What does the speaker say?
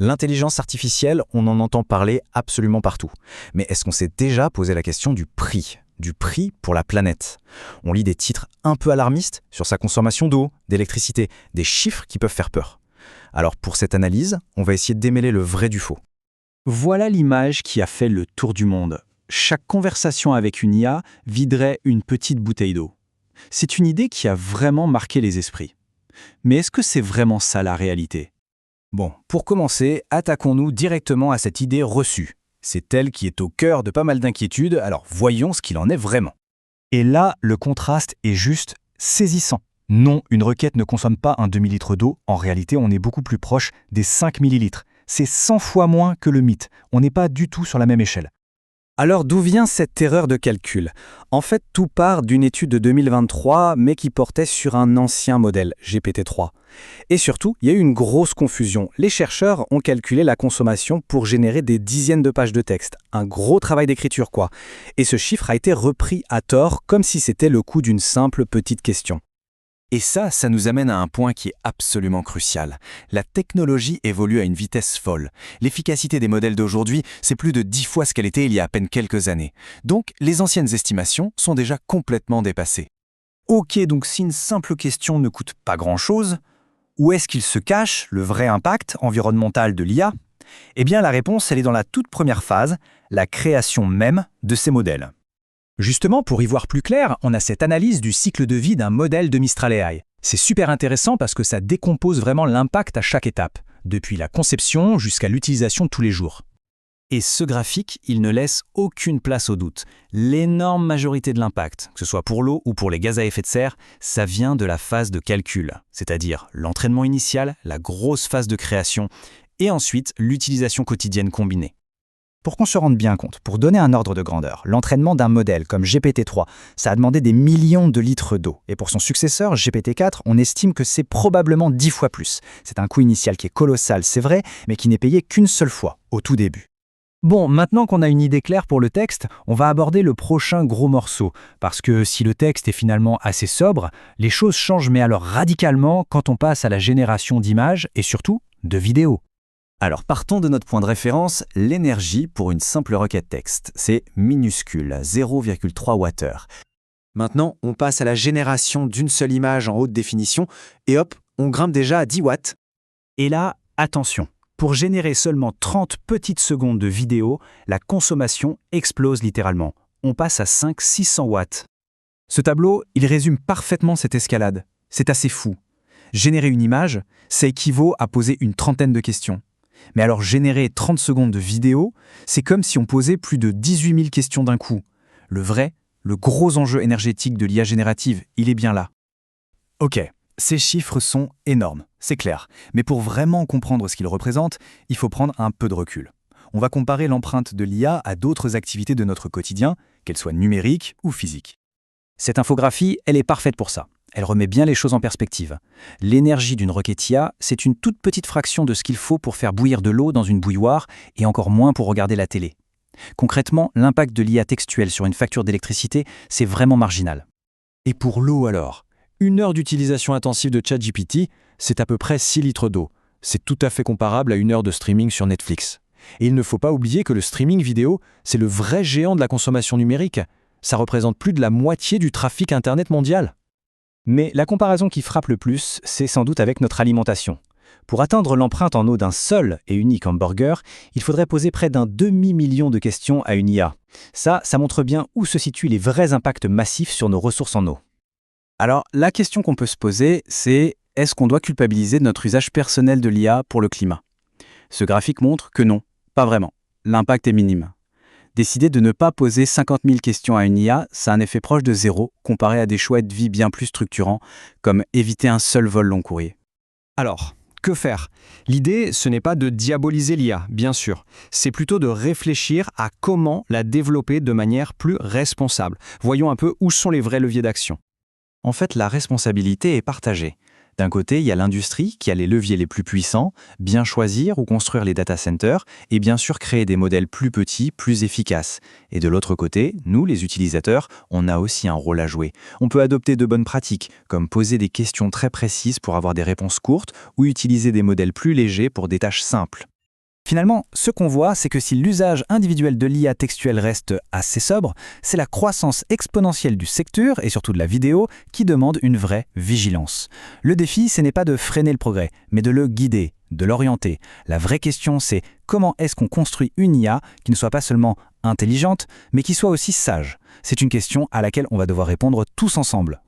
L'intelligence artificielle, on en entend parler absolument partout. Mais est-ce qu'on s'est déjà posé la question du prix? Du prix pour la planète? On lit des titres un peu alarmistes sur sa consommation d'eau, d'électricité, des chiffres qui peuvent faire peur. Alors pour cette analyse, on va essayer de démêler le vrai du faux. Voilà l'image qui a fait le tour du monde. Chaque conversation avec une IA viderait une petite bouteille d'eau. C'est une idée qui a vraiment marqué les esprits. Mais est-ce que c'est vraiment ça la réalité? Bon, pour commencer, attaquons-nous directement à cette idée reçue. C'est elle qui est au cœur de pas mal d'inquiétudes, alors voyons ce qu'il en est vraiment. Et là, le contraste est juste saisissant. Non, une requête ne consomme pas un demi-litre d'eau. En réalité, on est beaucoup plus proche des 5 millilitres. C'est 100 fois moins que le mythe. On n'est pas du tout sur la même échelle. Alors d'où vient cette erreur de calcul? En fait, tout part d'une étude de 2023, mais qui portait sur un ancien modèle, GPT-3. Et surtout, il y a eu une grosse confusion. Les chercheurs ont calculé la consommation pour générer des dizaines de pages de texte. Un gros travail d'écriture, quoi. Et ce chiffre a été repris à tort, comme si c'était le coût d'une simple petite question. Et ça nous amène à un point qui est absolument crucial. La technologie évolue à une vitesse folle. L'efficacité des modèles d'aujourd'hui, c'est plus de 10 fois ce qu'elle était il y a à peine quelques années. Donc, les anciennes estimations sont déjà complètement dépassées. Ok, donc si une simple question ne coûte pas grand-chose, où est-ce qu'il se cache le vrai impact environnemental de l'IA? Eh bien, la réponse, elle est dans la toute première phase, la création même de ces modèles. Justement, pour y voir plus clair, on a cette analyse du cycle de vie d'un modèle de Mistral AI. C'est super intéressant parce que ça décompose vraiment l'impact à chaque étape, depuis la conception jusqu'à l'utilisation de tous les jours. Et ce graphique, il ne laisse aucune place au doute. L'énorme majorité de l'impact, que ce soit pour l'eau ou pour les gaz à effet de serre, ça vient de la phase de calcul, c'est-à-dire l'entraînement initial, la grosse phase de création, et ensuite l'utilisation quotidienne combinée. Pour qu'on se rende bien compte, pour donner un ordre de grandeur, l'entraînement d'un modèle comme GPT-3, ça a demandé des millions de litres d'eau. Et pour son successeur, GPT-4, on estime que c'est probablement 10 fois plus. C'est un coût initial qui est colossal, c'est vrai, mais qui n'est payé qu'une seule fois, au tout début. Bon, maintenant qu'on a une idée claire pour le texte, on va aborder le prochain gros morceau. Parce que si le texte est finalement assez sobre, les choses changent mais alors radicalement quand on passe à la génération d'images et surtout de vidéos. Alors partons de notre point de référence, l'énergie pour une simple requête texte. C'est minuscule, 0,3 Wh. Maintenant, on passe à la génération d'une seule image en haute définition et hop, on grimpe déjà à 10 watts. Et là, attention, pour générer seulement 30 petites secondes de vidéo, la consommation explose littéralement. On passe à 500-600 watts. Ce tableau, il résume parfaitement cette escalade. C'est assez fou. Générer une image, ça équivaut à poser une trentaine de questions. Mais alors générer 30 secondes de vidéo, c'est comme si on posait plus de 18 000 questions d'un coup. Le gros enjeu énergétique de l'IA générative, il est bien là. Ok, ces chiffres sont énormes, c'est clair. Mais pour vraiment comprendre ce qu'ils représentent, il faut prendre un peu de recul. On va comparer l'empreinte de l'IA à d'autres activités de notre quotidien, qu'elles soient numériques ou physiques. Cette infographie, elle est parfaite pour ça. Elle remet bien les choses en perspective. L'énergie d'une requête IA, c'est une toute petite fraction de ce qu'il faut pour faire bouillir de l'eau dans une bouilloire et encore moins pour regarder la télé. Concrètement, l'impact de l'IA textuelle sur une facture d'électricité, c'est vraiment marginal. Et pour l'eau alors? 1 heure d'utilisation intensive de ChatGPT, c'est à peu près 6 litres d'eau. C'est tout à fait comparable à 1 heure de streaming sur Netflix. Et il ne faut pas oublier que le streaming vidéo, c'est le vrai géant de la consommation numérique. Ça représente plus de la moitié du trafic Internet mondial. Mais la comparaison qui frappe le plus, c'est sans doute avec notre alimentation. Pour atteindre l'empreinte en eau d'un seul et unique hamburger, il faudrait poser près d'un demi-million de questions à une IA. Ça montre bien où se situent les vrais impacts massifs sur nos ressources en eau. Alors, la question qu'on peut se poser, c'est est-ce qu'on doit culpabiliser de notre usage personnel de l'IA pour le climat? Ce graphique montre que non, pas vraiment. L'impact est minime. Décider de ne pas poser 50 000 questions à une IA, ça a un effet proche de zéro comparé à des choix de vie bien plus structurants, comme éviter un seul vol long courrier. Alors, que faire? L'idée, ce n'est pas de diaboliser l'IA, bien sûr. C'est plutôt de réfléchir à comment la développer de manière plus responsable. Voyons un peu où sont les vrais leviers d'action. En fait, la responsabilité est partagée. D'un côté, il y a l'industrie qui a les leviers les plus puissants, bien choisir ou construire les data centers et bien sûr créer des modèles plus petits, plus efficaces. Et de l'autre côté, nous, les utilisateurs, on a aussi un rôle à jouer. On peut adopter de bonnes pratiques, comme poser des questions très précises pour avoir des réponses courtes ou utiliser des modèles plus légers pour des tâches simples. Finalement, ce qu'on voit, c'est que si l'usage individuel de l'IA textuelle reste assez sobre, c'est la croissance exponentielle du secteur et surtout de la vidéo qui demande une vraie vigilance. Le défi, ce n'est pas de freiner le progrès, mais de le guider, de l'orienter. La vraie question, c'est comment est-ce qu'on construit une IA qui ne soit pas seulement intelligente, mais qui soit aussi sage? C'est une question à laquelle on va devoir répondre tous ensemble.